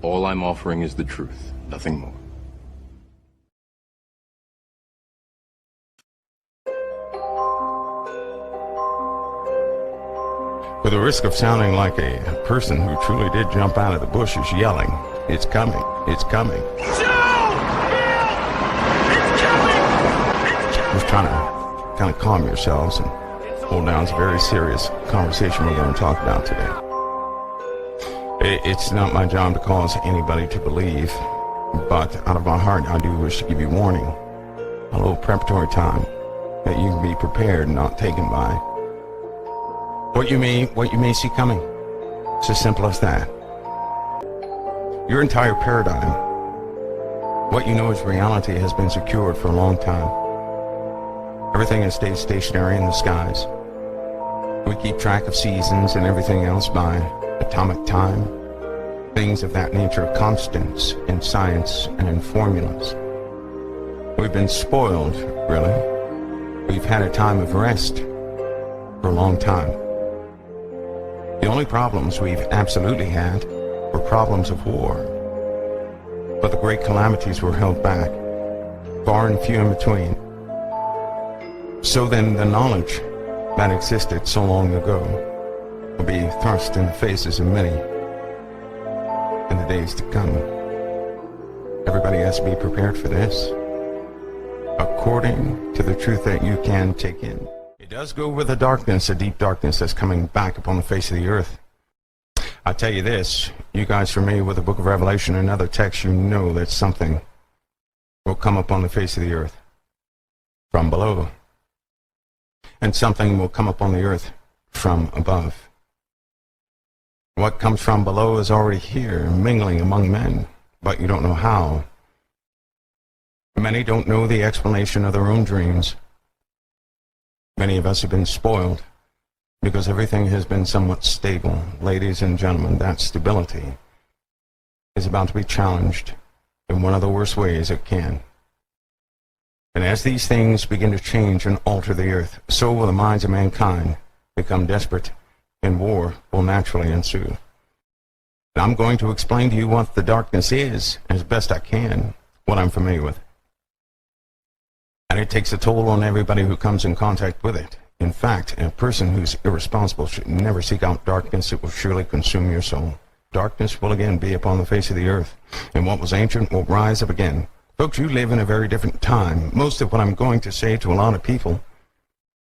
All I'm offering is the truth, nothing more. With the risk of sounding like a person who truly did jump out of the bushes yelling, "It's coming, it's coming." Just trying to kind of calm yourselves and hold down this very serious conversation we're going to talk about today. It's not my job to cause anybody to believe, but out of my heart I do wish to give you warning, a little preparatory time, that you can be prepared and not taken by what you may see coming. It's as simple as that. Your entire paradigm, what you know as reality, has been secured for a long time. Everything has stayed stationary in the skies. We keep track of seasons and everything else by atomic time. Things of that nature are constants in science and in formulas. We've been spoiled, really. We've had a time of rest for a long time. The only problems we've absolutely had were problems of war. But the great calamities were held back, far and few in between. So then the knowledge that existed so long ago will be thrust in the faces of many in the days to come. Everybody has to be prepared for this, according to the truth that you can take in. It does go with the darkness, a deep darkness that's coming back upon the face of the earth. I tell you this, you guys familiar with the book of Revelation and other texts, you know that something will come upon the face of the earth from below. And something will come upon the earth from above. What comes from below is already here, mingling among men, but you don't know how. Many don't know the explanation of their own dreams. Many of us have been spoiled because everything has been somewhat stable. Ladies and gentlemen, that stability is about to be challenged in one of the worst ways it can. And as these things begin to change and alter the earth, so will the minds of mankind become desperate, and war will naturally ensue. And I'm going to explain to you what the darkness is, as best I can, what I'm familiar with. And it takes a toll on everybody who comes in contact with it. In fact, a person who's irresponsible should never seek out darkness. It will surely consume your soul. Darkness will again be upon the face of the earth, and what was ancient will rise up again. Folks, you live in a very different time. Most of what I'm going to say to a lot of people,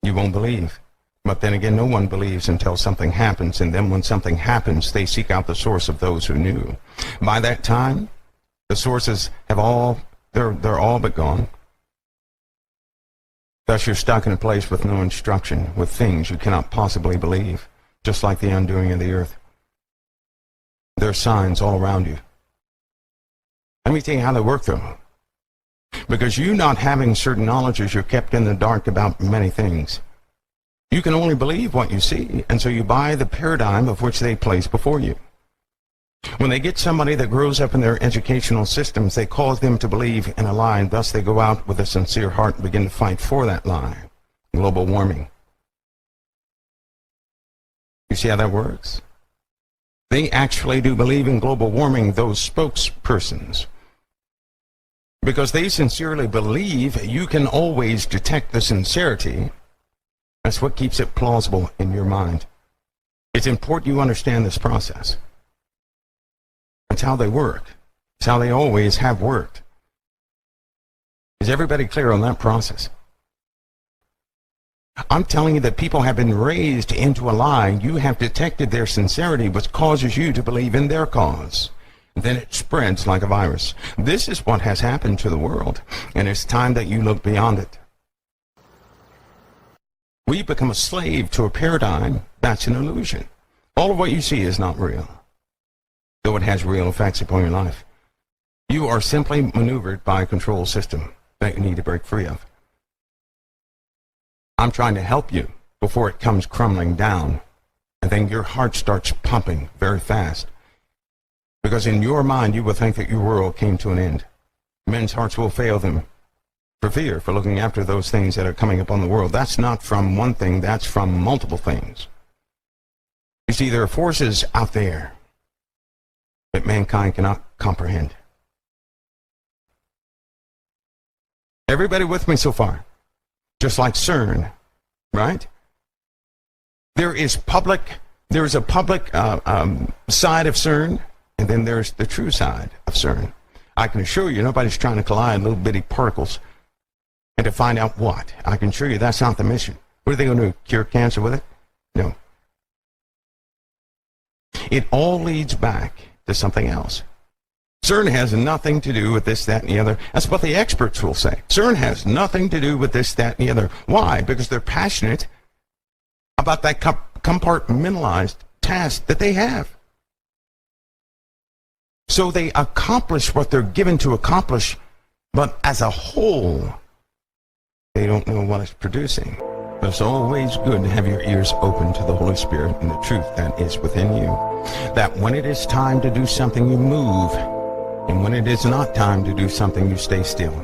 you won't believe. But then again, no one believes until something happens, and then when something happens, they seek out the source of those who knew. By that time, the sources have they're all but gone. Thus, you're stuck in a place with no instruction, with things you cannot possibly believe, just like the undoing of the earth. There are signs all around you. Let me tell you how they work, though. Because you not having certain knowledges, you're kept in the dark about many things. You can only believe what you see, and so you buy the paradigm of which they place before you. When they get somebody that grows up in their educational systems, they cause them to believe in a lie, and thus they go out with a sincere heart and begin to fight for that lie. Global warming. You see how that works? They actually do believe in global warming, those spokespersons, because they sincerely believe you can always detect the sincerity. That's what keeps it plausible in your mind. It's important you understand this process. That's how they work. It's how they always have worked. Is everybody clear on that process? I'm telling you that people have been raised into a lie. You have detected their sincerity, which causes you to believe in their cause. Then it spreads like a virus. This is what has happened to the world, and it's time that you look beyond it. We become a slave to a paradigm that's an illusion. All of what you see is not real, though it has real effects upon your life. You are simply maneuvered by a control system that you need to break free of. I'm trying to help you before it comes crumbling down, and then your heart starts pumping very fast. Because in your mind, you will think that your world came to an end. Men's hearts will fail them for fear, for looking after those things that are coming upon the world. That's not from one thing, that's from multiple things. You see, there are forces out there that mankind cannot comprehend. Everybody with me so far? Just like CERN, right? There is a public side of CERN, and then there's the true side of CERN. I can assure you nobody's trying to collide little bitty particles and to find out what. I can assure you that's not the mission. What are they going to do, cure cancer with it? No. It all leads back to something else. CERN has nothing to do with this, that, and the other. That's what the experts will say. CERN has nothing to do with this, that, and the other. Why? Because they're passionate about that compartmentalized task that they have. So they accomplish what they're given to accomplish, but as a whole, they don't know what it's producing. But it's always good to have your ears open to the Holy Spirit and the truth that is within you. That when it is time to do something, you move. And when it is not time to do something, you stay still.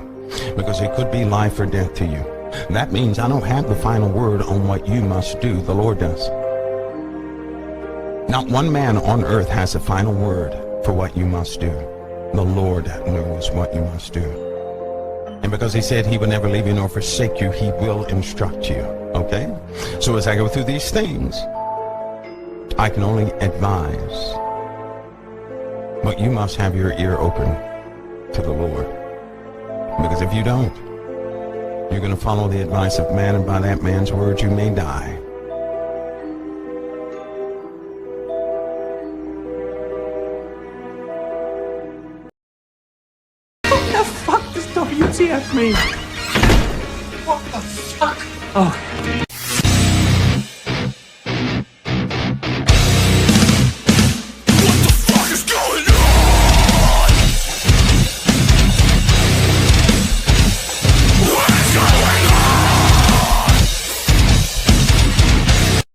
Because it could be life or death to you. That means I don't have the final word on what you must do. The Lord does. Not one man on earth has the final word for what you must do. The Lord knows what you must do. And because he said he would never leave you nor forsake you, he will instruct you. Okay? So as I go through these things, I can only advise. But you must have your ear open to the Lord. Because if you don't, you're going to follow the advice of man, and by that man's words you may die. What the fuck does WTF mean? What the fuck? Oh.